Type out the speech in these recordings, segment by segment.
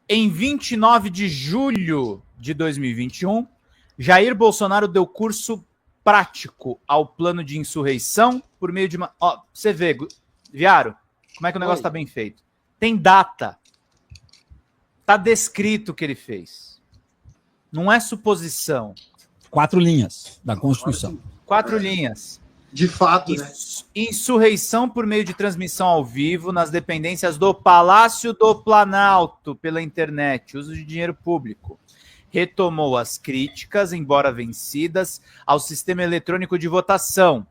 Em 29 de julho de 2021, Jair Bolsonaro deu curso prático ao plano de insurreição por meio de uma... Ó, você vê, Viaro, como é que o negócio está bem feito? Tem data. Está descrito o que ele fez. Não é suposição. 4 linhas da Constituição. 4 linhas. De fato, né? Insurreição por meio de transmissão ao vivo nas dependências do Palácio do Planalto pela internet, uso de dinheiro público. Retomou as críticas, embora vencidas, ao sistema eletrônico de votação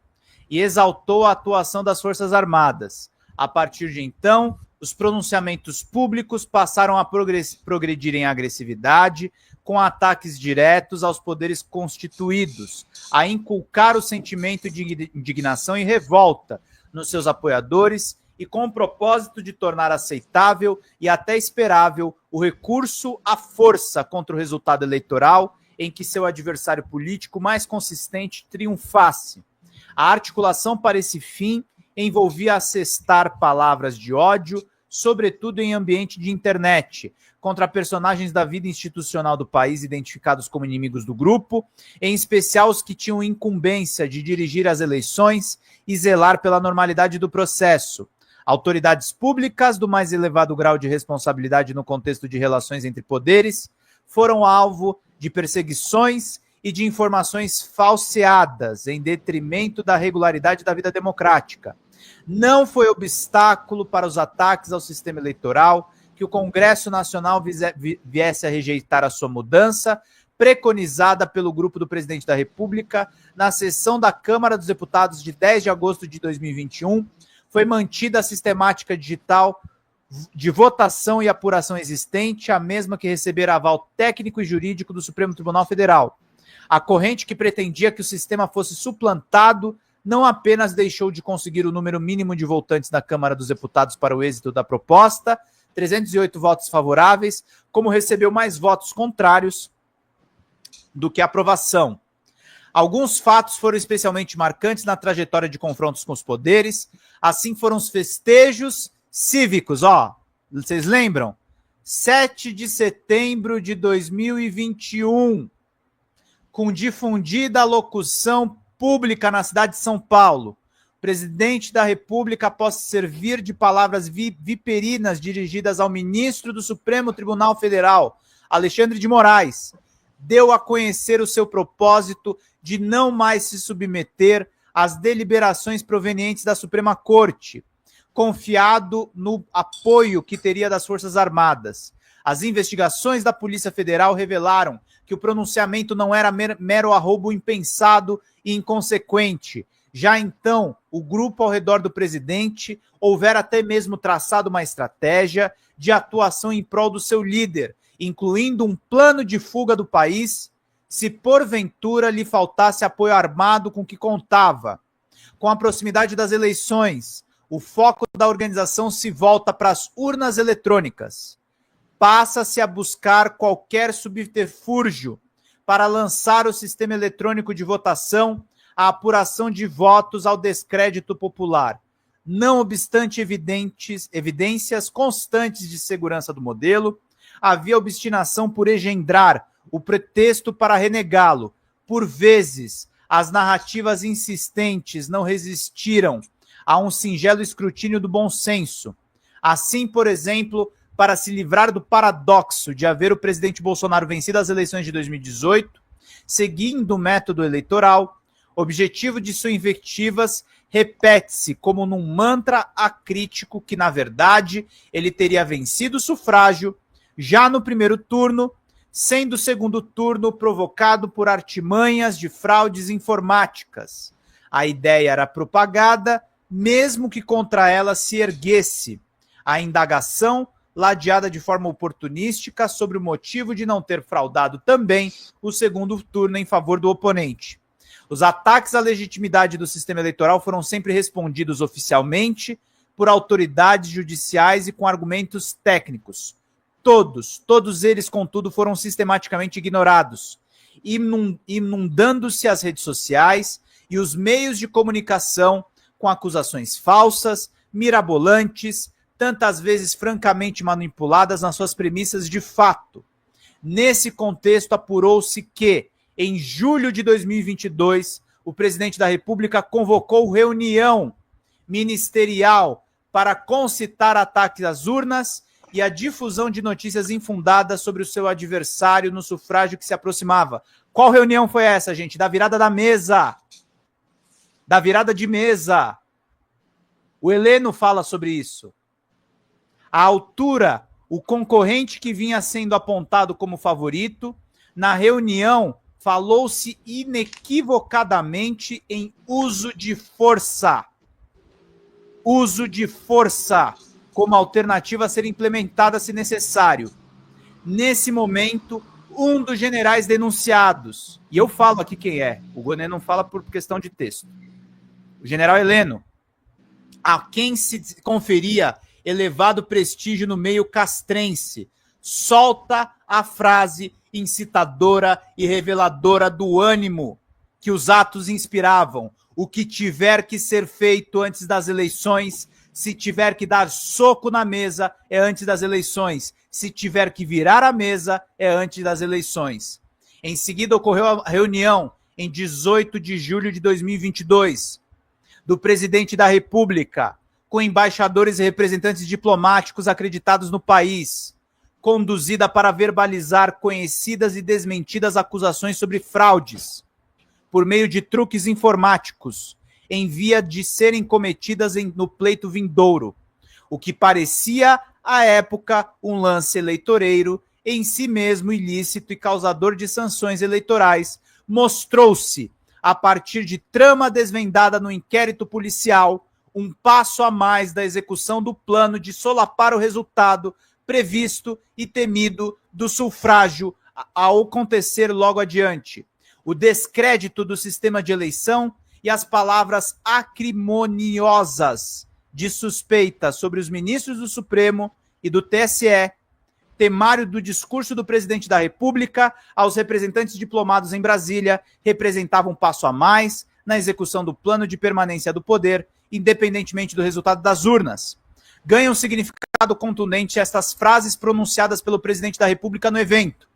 e exaltou a atuação das Forças Armadas. A partir de então, os pronunciamentos públicos passaram a progredir em agressividade, com ataques diretos aos poderes constituídos, a inculcar o sentimento de indignação e revolta nos seus apoiadores e com o propósito de tornar aceitável e até esperável o recurso à força contra o resultado eleitoral em que seu adversário político mais consistente triunfasse. A articulação para esse fim envolvia assestar palavras de ódio, sobretudo em ambiente de internet, contra personagens da vida institucional do país identificados como inimigos do grupo, em especial os que tinham incumbência de dirigir as eleições e zelar pela normalidade do processo. Autoridades públicas do mais elevado grau de responsabilidade no contexto de relações entre poderes foram alvo de perseguições e de informações falseadas em detrimento da regularidade da vida democrática. Não foi obstáculo para os ataques ao sistema eleitoral que o Congresso Nacional viesse a rejeitar a sua mudança, preconizada pelo grupo do presidente da República na sessão da Câmara dos Deputados de 10 de agosto de 2021. Foi mantida a sistemática digital de votação e apuração existente, a mesma que recebera aval técnico e jurídico do Supremo Tribunal Federal. A corrente que pretendia que o sistema fosse suplantado não apenas deixou de conseguir o número mínimo de votantes na Câmara dos Deputados para o êxito da proposta, 308 votos favoráveis, como recebeu mais votos contrários do que aprovação. Alguns fatos foram especialmente marcantes na trajetória de confrontos com os poderes, assim foram os festejos cívicos, vocês lembram? 7 de setembro de 2021, com difundida locução pública na cidade de São Paulo. O presidente da República, após servir de palavras viperinas dirigidas ao ministro do Supremo Tribunal Federal, Alexandre de Moraes, deu a conhecer o seu propósito de não mais se submeter às deliberações provenientes da Suprema Corte, confiado no apoio que teria das Forças Armadas. As investigações da Polícia Federal revelaram que o pronunciamento não era mero arrobo impensado e inconsequente. Já então, o grupo ao redor do presidente houvera até mesmo traçado uma estratégia de atuação em prol do seu líder, incluindo um plano de fuga do país, se porventura lhe faltasse apoio armado com que contava. Com a proximidade das eleições, o foco da organização se volta para as urnas eletrônicas. Passa-se a buscar qualquer subterfúgio para lançar o sistema eletrônico de votação à apuração de votos ao descrédito popular. Não obstante evidências constantes de segurança do modelo, havia obstinação por engendrar o pretexto para renegá-lo. Por vezes, as narrativas insistentes não resistiram a um singelo escrutínio do bom senso. Assim, por exemplo, para se livrar do paradoxo de haver o presidente Bolsonaro vencido as eleições de 2018, seguindo o método eleitoral, objetivo de suas invectivas repete-se como num mantra acrítico que, na verdade, ele teria vencido o sufrágio já no primeiro turno, sendo o segundo turno provocado por artimanhas de fraudes informáticas. A ideia era propagada, mesmo que contra ela se erguesse a indagação ladeada de forma oportunística sobre o motivo de não ter fraudado também o segundo turno em favor do oponente. Os ataques à legitimidade do sistema eleitoral foram sempre respondidos oficialmente por autoridades judiciais e com argumentos técnicos. Todos eles, contudo, foram sistematicamente ignorados, inundando-se as redes sociais e os meios de comunicação com acusações falsas, mirabolantes, tantas vezes francamente manipuladas nas suas premissas de fato. Nesse contexto, apurou-se que, em julho de 2022, o presidente da República convocou reunião ministerial para concitar ataques às urnas e a difusão de notícias infundadas sobre o seu adversário no sufrágio que se aproximava. Qual reunião foi essa, gente? Da virada da mesa. Da virada de mesa. O Heleno fala sobre isso. À altura, o concorrente que vinha sendo apontado como favorito, na reunião, falou-se inequivocadamente em uso de força. Uso de força como alternativa a ser implementada se necessário. Nesse momento, um dos generais denunciados, e eu falo aqui quem é, o Gonet não fala por questão de texto, o general Heleno, a quem se conferia elevado prestígio no meio castrense, solta a frase incitadora e reveladora do ânimo que os atos inspiravam. O que tiver que ser feito antes das eleições, se tiver que dar soco na mesa, é antes das eleições. Se tiver que virar a mesa, é antes das eleições. Em seguida, ocorreu a reunião, em 18 de julho de 2022, do presidente da República, com embaixadores e representantes diplomáticos acreditados no país, conduzida para verbalizar conhecidas e desmentidas acusações sobre fraudes, por meio de truques informáticos, em via de serem cometidas no pleito vindouro, o que parecia, à época, um lance eleitoreiro, em si mesmo ilícito e causador de sanções eleitorais, mostrou-se, a partir de trama desvendada no inquérito policial, um passo a mais da execução do plano de solapar o resultado previsto e temido do sufrágio ao acontecer logo adiante. O descrédito do sistema de eleição e as palavras acrimoniosas de suspeita sobre os ministros do Supremo e do TSE, temário do discurso do presidente da República aos representantes diplomados em Brasília, representavam um passo a mais na execução do plano de permanência do poder, independentemente do resultado das urnas. Ganham significado contundente estas frases pronunciadas pelo presidente da República no evento.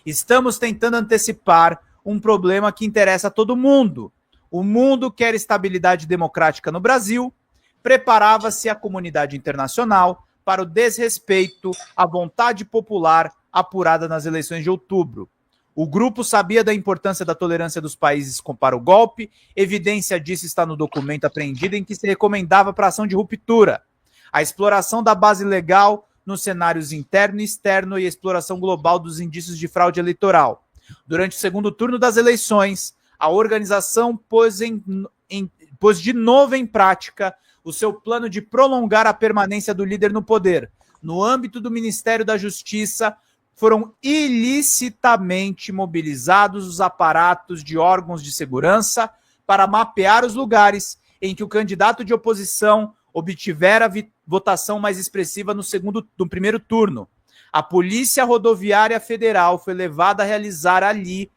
Estamos tentando antecipar um problema que interessa a todo mundo. O mundo quer estabilidade democrática no Brasil. Preparava-se a comunidade internacional para o desrespeito à vontade popular apurada nas eleições de outubro. O grupo sabia da importância da tolerância dos países para o golpe, evidência disso está no documento apreendido em que se recomendava para ação de ruptura, a exploração da base legal nos cenários interno e externo e a exploração global dos indícios de fraude eleitoral. Durante o segundo turno das eleições, a organização pôs de novo em prática o seu plano de prolongar a permanência do líder no poder. No âmbito do Ministério da Justiça, foram ilicitamente mobilizados os aparatos de órgãos de segurança para mapear os lugares em que o candidato de oposição obtivera a votação mais expressiva no primeiro turno. A Polícia Rodoviária Federal foi levada a realizar ali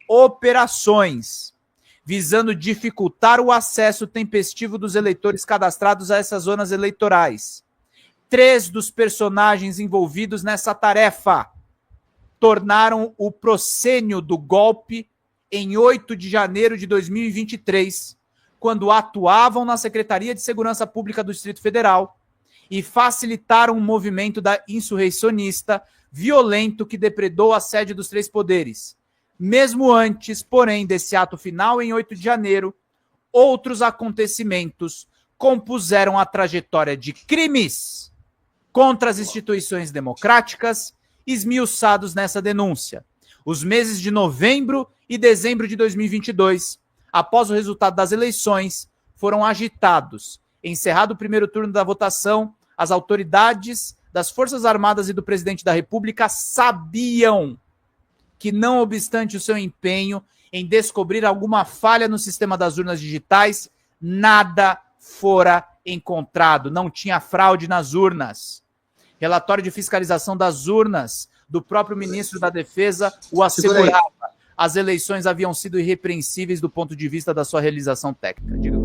operações visando dificultar o acesso tempestivo dos eleitores cadastrados a essas zonas eleitorais. 3 dos personagens envolvidos nessa tarefa tornaram o proscênio do golpe em 8 de janeiro de 2023, quando atuavam na Secretaria de Segurança Pública do Distrito Federal e facilitaram um movimento da insurreicionista violento que depredou a sede dos 3 poderes. Mesmo antes, porém, desse ato final, em 8 de janeiro, outros acontecimentos compuseram a trajetória de crimes contra as instituições democráticas, esmiuçados nessa denúncia. Os meses de novembro e dezembro de 2022, após o resultado das eleições, foram agitados. Encerrado o primeiro turno da votação, as autoridades das Forças Armadas e do presidente da República sabiam que, não obstante o seu empenho em descobrir alguma falha no sistema das urnas digitais, nada fora encontrado, não tinha fraude nas urnas. Relatório de fiscalização das urnas do próprio ministro da Defesa o assegurava. As eleições haviam sido irrepreensíveis do ponto de vista da sua realização técnica. Diga.